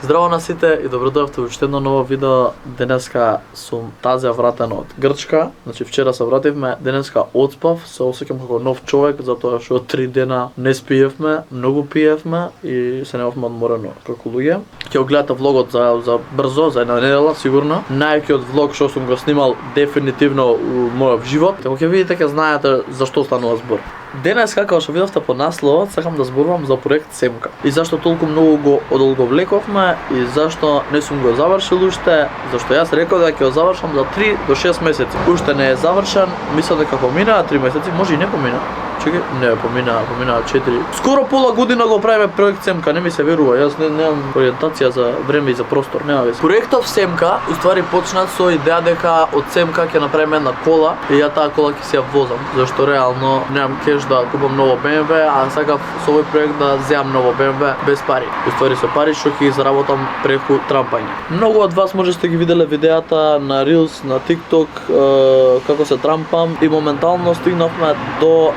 Здраво на сите и добродојавте во уште едно ново видео. Денеска сум тазија вратен од Грчка. Значи вчера се вративме, денеска одспав, се осеќам како нов човек затоа што 3 дена не спиевме, многу пиевме и се немавме одморено како луѓе. Ќе го гледате влогот за брзо, за една недела сигурно. Најакиот влог што сум го снимал дефинитивно у мојот живот. Како ќе видите, ќе знаете за што станува збор. Денес, како што видовте по насловот, сакам да зборувам за проект Семка. И зашто толку многу го одолговлековме и зашто не сум го завршил уште, зашто јас реков дека ќе го завршам за 3 до 6 месеци. Уште не е завршен, мислам дека поминаа 3 месеци, може и не помина. Чекај, не поминаа 4. Скоро пола година го правиме проект Семка, не ми се верува. Јас немам ориентација за време и за простор, нема веќе. Проектов Семка уствари почна со идеја дека од Семка ќе направиме една кола и ја таа кола ќе си ја возам, зашто реално немам кеш да купам ново BMW, а сакав со овој проект да земам ново BMW без пари. Уствари со пари што ќе ги заработам преку трампање. Многу од вас може сте ги виделе видеата на Reels, на TikTok, како се трампам и моментално стигнавме до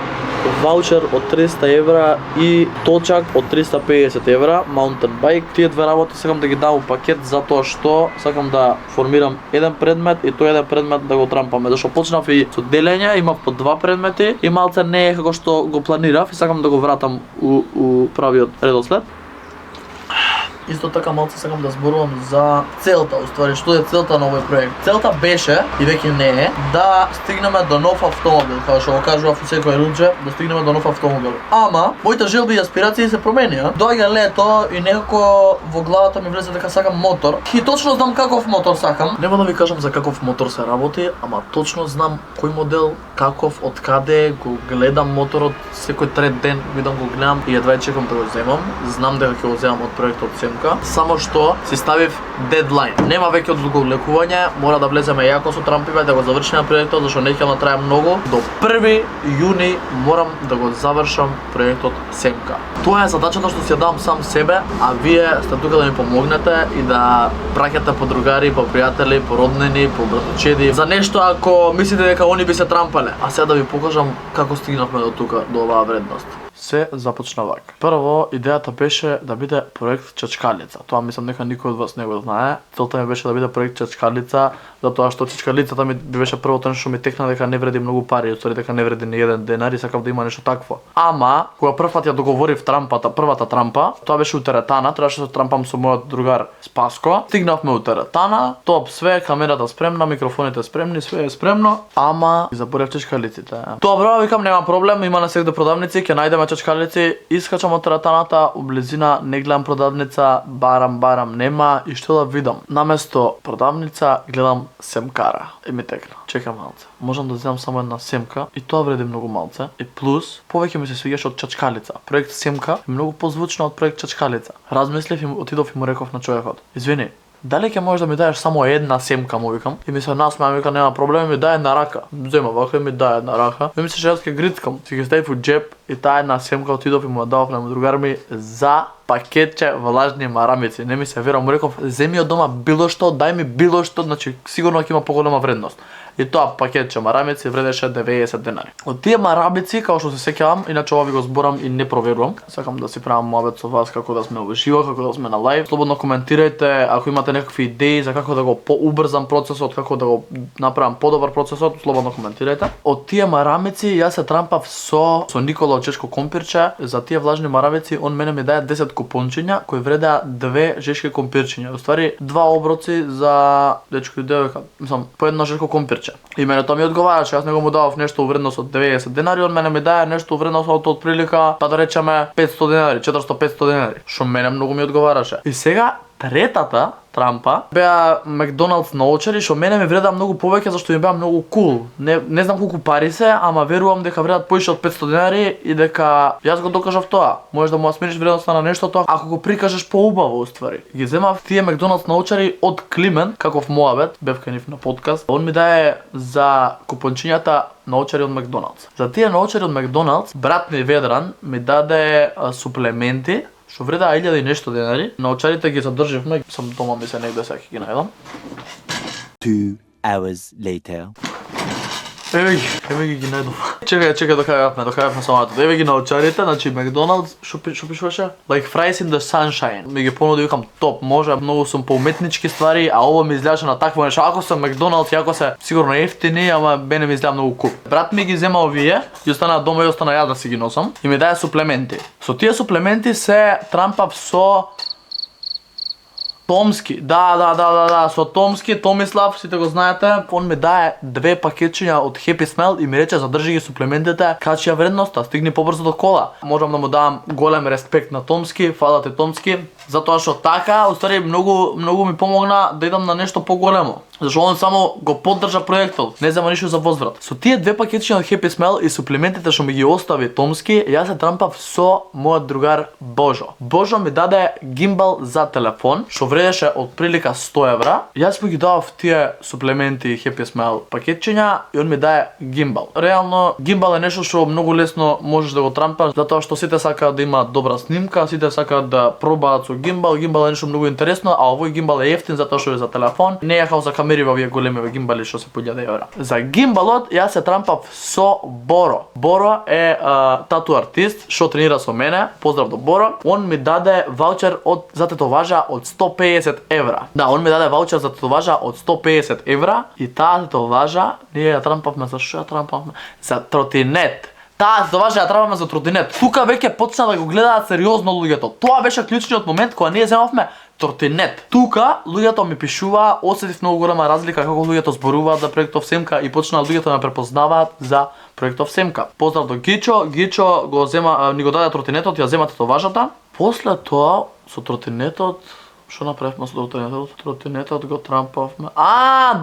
ваучер од 300 евра и точак од 350 евра, mountain bike. Тие две работи сакам да ги дам у пакет затоа што сакам да формирам еден предмет и тој еден предмет да го трампаме. Зашто почнав и со делење, имав по 2 предмети и малце не е како што го планирав и сакам да го вратам у правиот редослед. Исто така малце сакам да зборувам за целта, уствари што е целта на овој проект. Целта беше, и веќе не е, да стигнеме до нов автомобил, како што го кажував у секој рудже, да стигнеме до нов автомобил. Ама, моите желби и аспирации се променија. Доаѓа лето и некако во главата ми влезе дека сакам мотор. И точно знам каков мотор сакам. Нема да ви кажам за каков мотор се работи, ама точно знам кој модел, каков, од каде, го гледам моторот секој трет ден, видам го гледам и едва чекам да го земам. Знам дека ќе го земам од проектот Семка. Само што си ставив дедлайн. Нема веќе одолговлекување, мора да влеземе јако со трампиве да го завршиме проектот, зашто не ќе ма трае многу. До 1 јуни морам да го завршам проектот Семка. Тоа е задачата што си ја дам сам себе, а вие сте тука да ми помогнете и да праќате по другари, по пријатели, по роднини, по братучеди за нешто ако мислите дека они би се трампале. А сега да ви покажам како стигнавме до тука, до оваа вредност. Се започна вака. Прво, идејата беше да биде проект Чачкалица. Тоа мислам дека никој од вас не го знае. Целта ми беше да биде проект Чачкалица, затоа што Чачкалицата ми беше првото нешто што ми текна дека не вреди многу пари, уствари дека не вреди ни еден денар и сакав да има нешто такво. Ама, кога првпат ја договорив првата трампа, тоа беше у теретана, требаше да трампам со мојот другар Спаско. Стигнавме у теретана, топ све, камерата спремна, микрофоните спремни, све е спремно, ама заборев чачкалиците. Добро, викам нема проблем, има на секој продавници, ќе најдеме чачкалици, искачам од теретаната, у близина не гледам продавница, барам нема и што да видам. Наместо продавница гледам Семкара и ми текна. Чекам малце. Можам да земам само една Семка и тоа вреди многу малце. И плюс, повеќе ми се свиѓаше од Чачкалица. Проект Семка е многу позвучно од проект Чачкалица. Размислив и отидов и му реков на човекот: извини, дали ќе можеш да ми даеш само една Семка, му викам. И ми се насмеа, вика нема проблем, ми дај една рака. Зема вака и ми дај една рака. И ми се јас ќе грицкам, си ќе ставив у џеб и таа една Семка отидов и му ја давав на другар ми за пакетче влажни марамици. Не ми се верам, му реков: земи од дома било што, дај ми било што, значи сигурно ќе има поголема вредност. И тоа пакетче марамици вредеше 90 денари. Од тие марамици, како што се сеќавам, иначе ова ви го зборам и не проверувам. Сакам да си правам муабет со вас како да сме уживо, како да сме на лајв. Слободно коментирајте ако имате некакви идеи за како да го поубрзам процесот, како да го направам подобар процесот, слободно коментирајте. Од тие марамици јас се трампав со Никола од Чешко компирче. За тие влажни марамици он мене ми даде 10 купончиња кои вредеа 2 жешки компирчиња. Уствари 2 оброци за дечко и девојка, мислам по едно жешко компирче. И мене тоа ми одговараше, јас него му давав нешто у вредност од 90 денари, он мене ми даде нешто у вредност од прилика, па да речеме 500 денари, 400-500 денари, што мене многу ми одговараше. И сега третата трампа беа Макдоналдс научери, што мене ми вреда многу повеќе зашто ми беа многу кул. Не знам колку пари се, ама верувам дека вредат поише од 500 денари и дека јас го докажав тоа. Можеш да му смениш вредноста на нештото ако го прикажеш поубаво уствари. Ги земав тие Макдоналдс научери од Климен, каков муабет, бев кај нив на подкаст. Он ми даде за купончињата научери од Макдоналдс. За тие научери од Макдоналдс, брат ми Ведран ми даде суплементи што вредаа 1000 и нешто денари. Научарите ги задрживме, сам дома ми се негде сега ги најдам. 2 hours later. Еве ги најдов. Чекај, докајавме самото. Еве ги научарите, значи Макдоналдс, што пишуваше? Like fries in the sunshine. Ми ги понуди, викам топ, може, многу сум по уметнички ствари, а ово ми изгледаше на такво нешто. Ако се Макдоналдс, ако се сигурно ефтини, ама мене ми изгледа многу куп. Брат ми ги зема овие, и остана дома и остана јас да си ги носам и ми даде суплементи. Со тие суплементи се трампав со Томски, да, со Томски, Томислав, сите го знаете, он ми дае 2 пакетчиња од Happy Smell и ми рече задржи ги суплементите, качи ја вредноста, стигни побрзо до кола. Можам да му дам голем респект на Томски, фала ти Томски, затоа што така, уствари многу ми помогна да идам на нешто поголемо. Зашто он само го поддржа проектот, не зема ништо за возврат. Со тие 2 пакетчиња од Happy Smell и суплементите што ми ги остави Томски, јас се трампав со мојот другар Божо. Божо ми даде гимбал за телефон, што вредеше од прилика 100 евра. Јас му ги давав тие суплементи Happy Smell пакетчиња и он ми даде гимбал. Реално, гимбал е нешто што многу лесно можеш да го трампаш, затоа што сите сакаат да има добра снимка, сите сакаат да пробаат со гимбал. Гимбал е нешто многу интересно, а овој гимбал е ефтин затоа што е за телефон. Не е како за камери во овие големи гимбали што се по 1000 евра. За гимбалот јас се трампав со Боро. Боро е тату артист што тренира со мене. Поздрав до Боро. Он ми даде ваучер за тетоважа од 150 евра. Да, он ми даде ваучер за тетоважа од 150 евра и таа тетоважа ние ја трампавме за што ја трампавме? За тротинет. Таа тетоважа ја трампавме за тротинет. Тука веќе почна да го гледаат сериозно луѓето. Тоа беше клучниот момент кога ние земавме тротинет. Тука луѓето ми пишуваа, осетив многу голема разлика како луѓето зборуваат за проектов Семка и почнаа луѓето да ме препознаваат за проектов Семка. Поздрав до Гичо, Гичо го зема, ни го даде тротинетот, ја зема тетоважата. После тоа со тротинетот што направивме со тротинетот? Тротинетот го трампавме.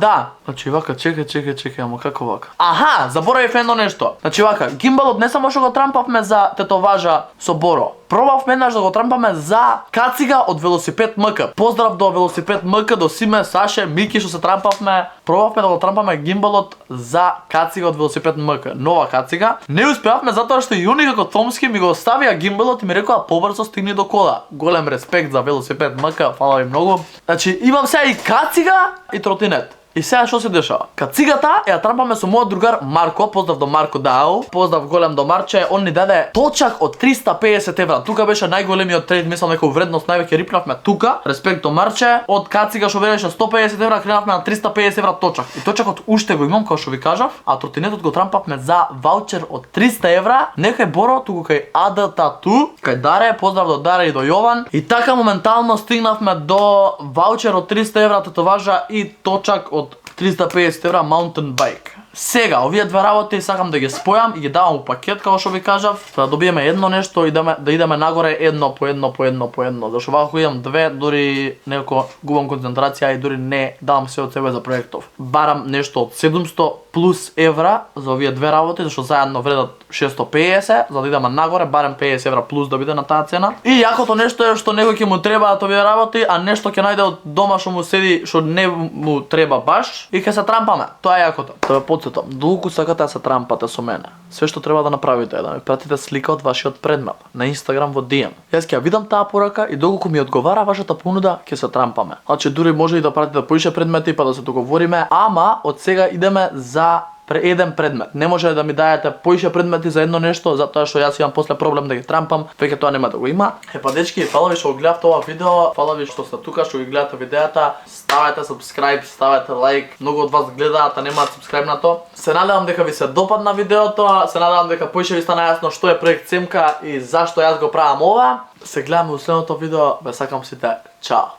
Да! Значи вака, чекај, ама како вака? Аха, заборавив едно нешто. Значи вака, гимбалот не само што го трампавме за тетоважа со Боро. Пробавме еднаш да го трампаме за кацига од Велосипед МК. Поздрав до Велосипед МК, до Симе, Саше, Мики што се трампавме. Пробавме да го трампаме гимбалот за кацига од Велосипед МК. Нова кацига. Не успеавме затоа што и они како Томски ми го оставија гимбалот и ми рекоа побрзо стигни до кола. Голем респект за Велосипед МК, фала ви многу. Значи имам сега и кацига и тротинет. И сега што се дешава? Кацигата ја трампаме со мојот другар Марко, поздрав до Марко Дао, поздрав голем до Марче, он ни даде точак од 350 евра. Тука беше најголемиот трейд, мислам некој вредност највеќе рипнавме тука. Респект до Марче, од кацига што вредеше 150 евра, кренавме на 350 евра точак. И точакот уште го имам, како што ви кажав, а тротинетот го трампавме за ваучер од 300 евра. Не кај Боро, туку кај АД Тату, кај Даре, поздрав до Даре и до Јован. И така моментално стигнавме до ваучер од 300 евра тетоважа и точак од 350 евра mountain bike. Сега, овие две работи сакам да ги спојам и ги давам у пакет, како што ви кажав, да добиеме едно нешто и да идеме нагоре едно по едно. Зашто вака идам две, дури некако губам концентрација и дури не давам се од себе за проектов. Барам нешто од 700 плюс евра за овие две работи, зашто заедно вредат 650, за да идеме нагоре, барем 50 евра плюс да биде на таа цена. И јакото нешто е што некој ќе му требаат овие работи, а нешто ќе најде од дома што му седи, што не му треба баш и ќе се трампаме. Тоа е јакото. Тоа е подсетам. Долку сакате да се трампате со мене. Све што треба да направите е да ми пратите слика од вашиот предмет на Инстаграм во DM. Јас ќе ја видам таа порака и доколку ми одговара вашата понуда, ќе се трампаме. Значи дури може и да пратите поише предмети па да се договориме, ама од сега идеме за еден предмет. Не може да ми дајете поише предмети за едно нешто, затоа што јас имам после проблем да ги трампам, веќе тоа нема да го има. Па дечки, фала ви што го гледавте ова видео, фала ви што сте тука, што ги гледате видеата. Ставете subscribe, ставете лайк. Многу од вас гледаат, а немаат subscribe-нато. Се надевам дека ви се допадна видеото, се надевам дека поише ви стана јасно што е проект Семка и зашто јас го правам ова. Се гледаме во следното видео, ве сакам сите. Чао.